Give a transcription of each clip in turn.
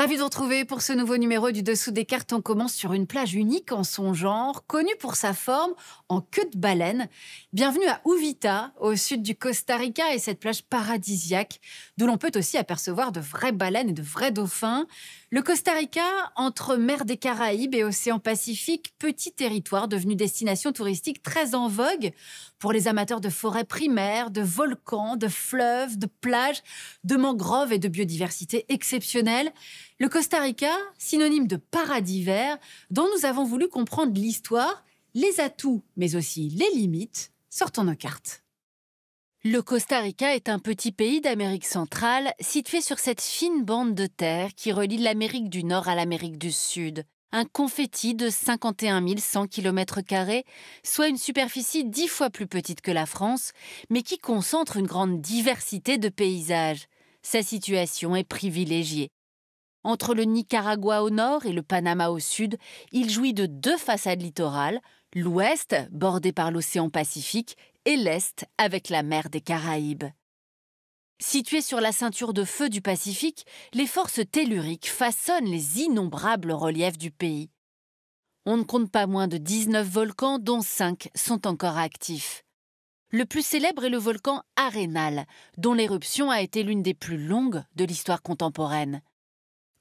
Ravi de vous retrouver pour ce nouveau numéro du Dessous des cartes. On commence sur une plage unique en son genre, connue pour sa forme en queue de baleine. Bienvenue à Uvita, au sud du Costa Rica, et cette plage paradisiaque, d'où l'on peut aussi apercevoir de vraies baleines et de vrais dauphins. Le Costa Rica, entre mer des Caraïbes et océan Pacifique, petit territoire devenu destination touristique très en vogue pour les amateurs de forêts primaires, de volcans, de fleuves, de plages, de mangroves et de biodiversité exceptionnelle. Le Costa Rica, synonyme de paradis vert, dont nous avons voulu comprendre l'histoire, les atouts, mais aussi les limites. Sortons nos cartes. Le Costa Rica est un petit pays d'Amérique centrale, situé sur cette fine bande de terre qui relie l'Amérique du Nord à l'Amérique du Sud. Un confetti de 51 100 km², soit une superficie 10 fois plus petite que la France, mais qui concentre une grande diversité de paysages. Sa situation est privilégiée. Entre le Nicaragua au nord et le Panama au sud, il jouit de deux façades littorales, l'ouest, bordé par l'océan Pacifique, et l'est, avec la mer des Caraïbes. Situé sur la ceinture de feu du Pacifique, les forces telluriques façonnent les innombrables reliefs du pays. On ne compte pas moins de 19 volcans, dont 5 sont encore actifs. Le plus célèbre est le volcan Arenal, dont l'éruption a été l'une des plus longues de l'histoire contemporaine.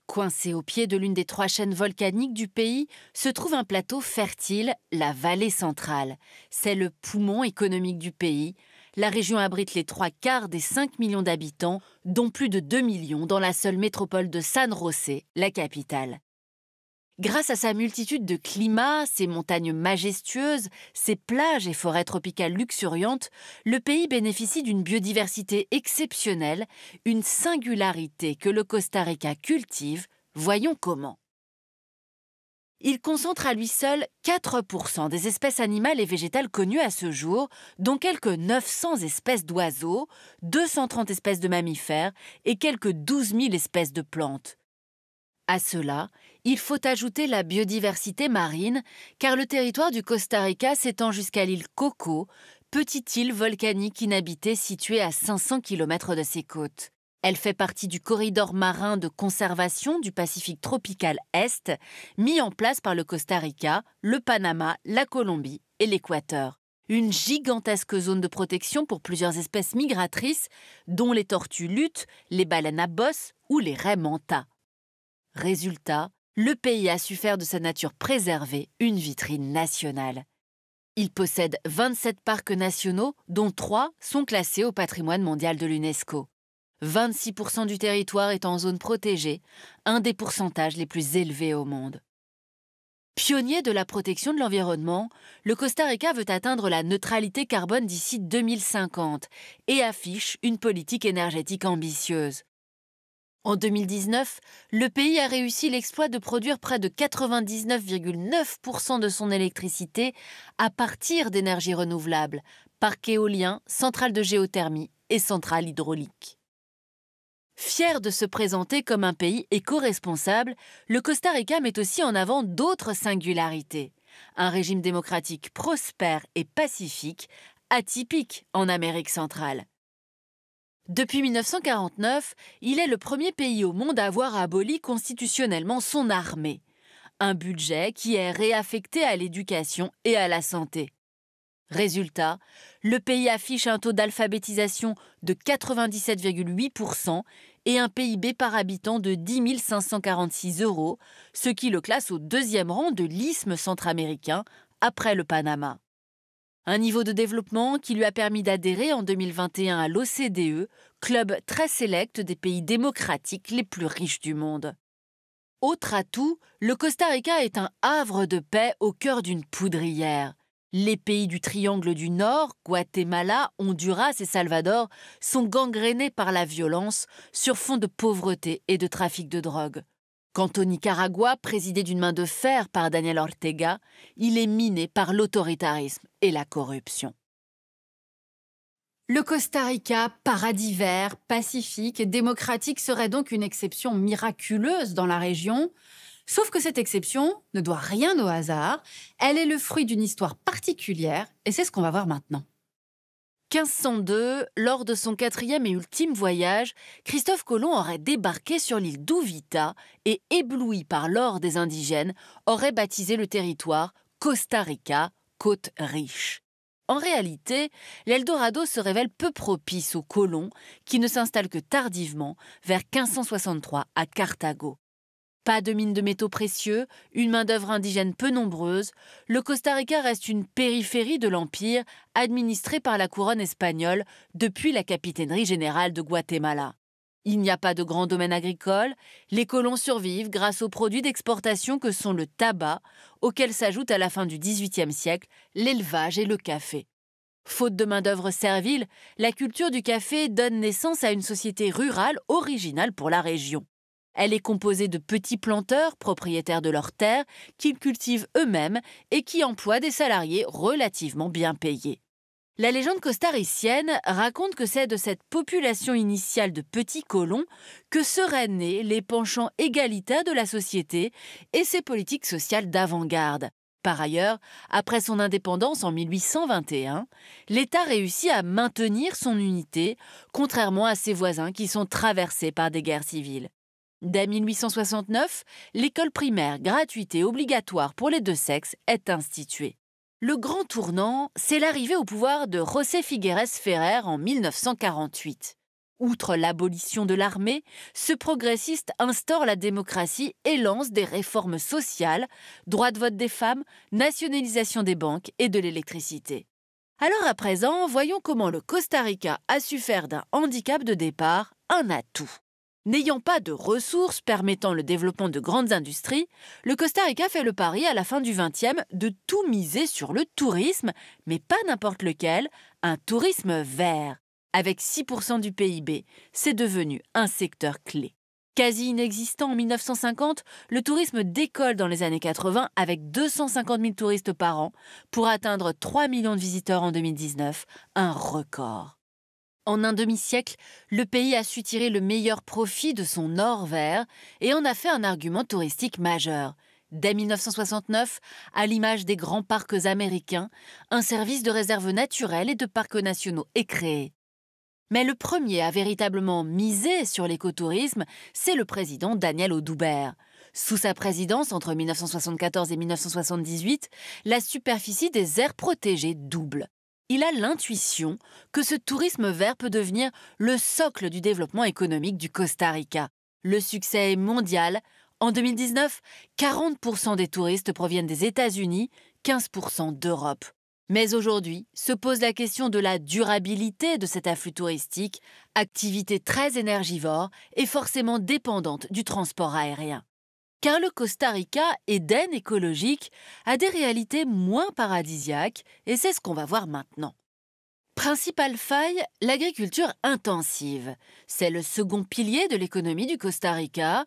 Coincé au pied de l'une des 3 chaînes volcaniques du pays, se trouve un plateau fertile, la vallée centrale. C'est le poumon économique du pays. La région abrite les 3/4 des 5 millions d'habitants, dont plus de 2 millions dans la seule métropole de San José, la capitale. Grâce à sa multitude de climats, ses montagnes majestueuses, ses plages et forêts tropicales luxuriantes, le pays bénéficie d'une biodiversité exceptionnelle, une singularité que le Costa Rica cultive. Voyons comment. Il concentre à lui seul 4% des espèces animales et végétales connues à ce jour, dont quelques 900 espèces d'oiseaux, 230 espèces de mammifères et quelques 12 000 espèces de plantes. À cela, il faut ajouter la biodiversité marine, car le territoire du Costa Rica s'étend jusqu'à l'île Coco, petite île volcanique inhabitée située à 500 km de ses côtes. Elle fait partie du corridor marin de conservation du Pacifique tropical Est, mis en place par le Costa Rica, le Panama, la Colombie et l'Équateur. Une gigantesque zone de protection pour plusieurs espèces migratrices, dont les tortues luttes, les baleines à bosse ou les raies manta. Résultat, le pays a su faire de sa nature préservée une vitrine nationale. Il possède 27 parcs nationaux, dont 3 sont classés au patrimoine mondial de l'UNESCO. 26% du territoire est en zone protégée, un des pourcentages les plus élevés au monde. Pionnier de la protection de l'environnement, le Costa Rica veut atteindre la neutralité carbone d'ici 2050 et affiche une politique énergétique ambitieuse. En 2019, le pays a réussi l'exploit de produire près de 99,9% de son électricité à partir d'énergies renouvelables, parcs éoliens, centrales de géothermie et centrales hydrauliques. Fier de se présenter comme un pays éco-responsable, le Costa Rica met aussi en avant d'autres singularités. Un régime démocratique prospère et pacifique, atypique en Amérique centrale. Depuis 1949, il est le premier pays au monde à avoir aboli constitutionnellement son armée. Un budget qui est réaffecté à l'éducation et à la santé. Résultat, le pays affiche un taux d'alphabétisation de 97,8% et un PIB par habitant de 10 546 €, ce qui le classe au 2e rang de l'isthme centra-américain, après le Panama. Un niveau de développement qui lui a permis d'adhérer en 2021 à l'OCDE, club très sélect des pays démocratiques les plus riches du monde. Autre atout, le Costa Rica est un havre de paix au cœur d'une poudrière. Les pays du triangle du Nord, Guatemala, Honduras et Salvador, sont gangrénés par la violence sur fond de pauvreté et de trafic de drogue. Quant au Nicaragua, présidé d'une main de fer par Daniel Ortega, il est miné par l'autoritarisme et la corruption. Le Costa Rica, paradis vert, pacifique et démocratique, serait donc une exception miraculeuse dans la région. Sauf que cette exception ne doit rien au hasard. Elle est le fruit d'une histoire particulière et c'est ce qu'on va voir maintenant. 1502, lors de son quatrième et ultime voyage, Christophe Colomb aurait débarqué sur l'île d'Uvita et, ébloui par l'or des indigènes, aurait baptisé le territoire Costa Rica, côte riche. En réalité, l'Eldorado se révèle peu propice aux colons qui ne s'installent que tardivement, vers 1563 à Carthago. Pas de mines de métaux précieux, une main-d'œuvre indigène peu nombreuse, le Costa Rica reste une périphérie de l'Empire administrée par la couronne espagnole depuis la capitainerie générale de Guatemala. Il n'y a pas de grands domaines agricoles, les colons survivent grâce aux produits d'exportation que sont le tabac, auxquels s'ajoutent à la fin du XVIIIe siècle l'élevage et le café. Faute de main-d'œuvre servile, la culture du café donne naissance à une société rurale originale pour la région. Elle est composée de petits planteurs, propriétaires de leurs terres, qu'ils cultivent eux-mêmes et qui emploient des salariés relativement bien payés. La légende costaricienne raconte que c'est de cette population initiale de petits colons que seraient nés les penchants égalitaires de la société et ses politiques sociales d'avant-garde. Par ailleurs, après son indépendance en 1821, l'État réussit à maintenir son unité, contrairement à ses voisins qui sont traversés par des guerres civiles. Dès 1869, l'école primaire gratuite et obligatoire pour les deux sexes est instituée. Le grand tournant, c'est l'arrivée au pouvoir de José Figueres Ferrer en 1948. Outre l'abolition de l'armée, ce progressiste instaure la démocratie et lance des réformes sociales, droit de vote des femmes, nationalisation des banques et de l'électricité. Alors à présent, voyons comment le Costa Rica a su faire d'un handicap de départ un atout. N'ayant pas de ressources permettant le développement de grandes industries, le Costa Rica fait le pari à la fin du XXe de tout miser sur le tourisme, mais pas n'importe lequel, un tourisme vert. Avec 6% du PIB, c'est devenu un secteur clé. Quasi inexistant en 1950, le tourisme décolle dans les années 80 avec 250 000 touristes par an pour atteindre 3 millions de visiteurs en 2019, un record. En un demi-siècle, le pays a su tirer le meilleur profit de son or vert et en a fait un argument touristique majeur. Dès 1969, à l'image des grands parcs américains, un service de réserve naturelle et de parcs nationaux est créé. Mais le premier à véritablement miser sur l'écotourisme, c'est le président Daniel Oduber. Sous sa présidence, entre 1974 et 1978, la superficie des aires protégées double. Il a l'intuition que ce tourisme vert peut devenir le socle du développement économique du Costa Rica. Le succès est mondial. En 2019, 40% des touristes proviennent des États-Unis, 15% d'Europe. Mais aujourd'hui, se pose la question de la durabilité de cet afflux touristique, activité très énergivore et forcément dépendante du transport aérien. Car le Costa Rica, Éden écologique, a des réalités moins paradisiaques et c'est ce qu'on va voir maintenant. Principale faille, l'agriculture intensive. C'est le second pilier de l'économie du Costa Rica.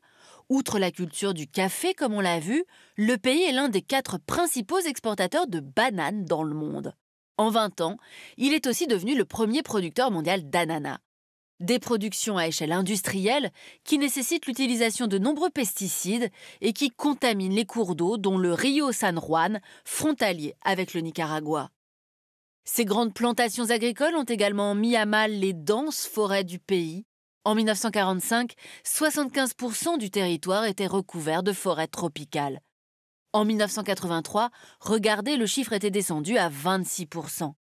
Outre la culture du café, comme on l'a vu, le pays est l'un des 4 principaux exportateurs de bananes dans le monde. En 20 ans, il est aussi devenu le premier producteur mondial d'ananas. Des productions à échelle industrielle qui nécessitent l'utilisation de nombreux pesticides et qui contaminent les cours d'eau dont le Rio San Juan, frontalier avec le Nicaragua. Ces grandes plantations agricoles ont également mis à mal les denses forêts du pays. En 1945, 75% du territoire était recouvert de forêts tropicales. En 1983, regardez, le chiffre était descendu à 26%.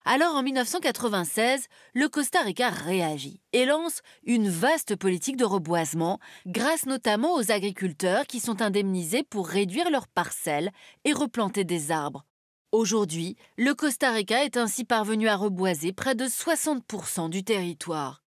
Alors en 1996, le Costa Rica réagit et lance une vaste politique de reboisement grâce notamment aux agriculteurs qui sont indemnisés pour réduire leurs parcelles et replanter des arbres. Aujourd'hui, le Costa Rica est ainsi parvenu à reboiser près de 60% du territoire.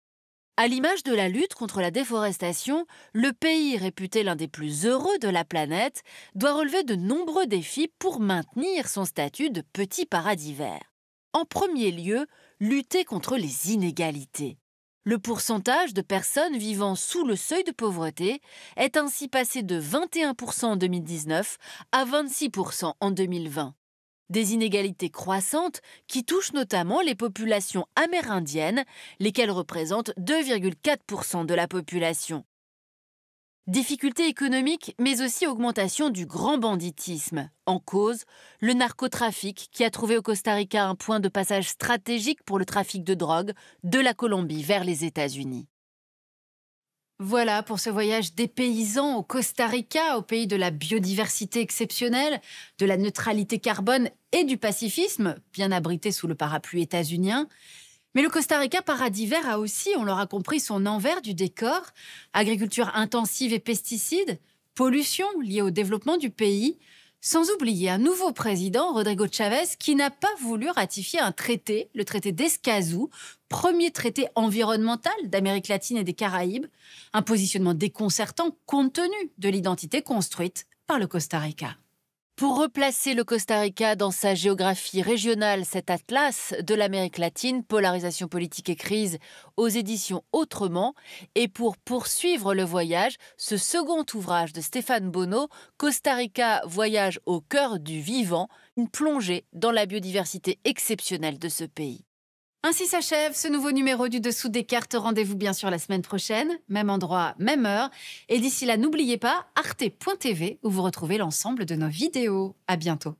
À l'image de la lutte contre la déforestation, le pays, réputé l'un des plus heureux de la planète, doit relever de nombreux défis pour maintenir son statut de petit paradis vert. En premier lieu, lutter contre les inégalités. Le pourcentage de personnes vivant sous le seuil de pauvreté est ainsi passé de 21% en 2019 à 26% en 2020. Des inégalités croissantes qui touchent notamment les populations amérindiennes, lesquelles représentent 2,4% de la population. Difficultés économiques, mais aussi augmentation du grand banditisme. En cause, le narcotrafic qui a trouvé au Costa Rica un point de passage stratégique pour le trafic de drogue de la Colombie vers les États-Unis. Voilà pour ce voyage dépaysant au Costa Rica, au pays de la biodiversité exceptionnelle, de la neutralité carbone et du pacifisme, bien abrité sous le parapluie états-unien. Mais le Costa Rica, paradis vert, a aussi, on l'aura compris, son envers du décor. Agriculture intensive et pesticides, pollution liée au développement du pays, sans oublier un nouveau président, Rodrigo Chavez, qui n'a pas voulu ratifier un traité, le traité d'Escazú, premier traité environnemental d'Amérique latine et des Caraïbes, un positionnement déconcertant compte tenu de l'identité construite par le Costa Rica. Pour replacer le Costa Rica dans sa géographie régionale, cet atlas de l'Amérique latine, polarisation politique et crise, aux éditions Autrement, et pour poursuivre le voyage, ce second ouvrage de Stéphane Bonneau, Costa Rica, voyage au cœur du vivant, une plongée dans la biodiversité exceptionnelle de ce pays. Ainsi s'achève ce nouveau numéro du Dessous des cartes. Rendez-vous bien sûr la semaine prochaine, même endroit, même heure. Et d'ici là, n'oubliez pas arte.tv où vous retrouvez l'ensemble de nos vidéos. À bientôt.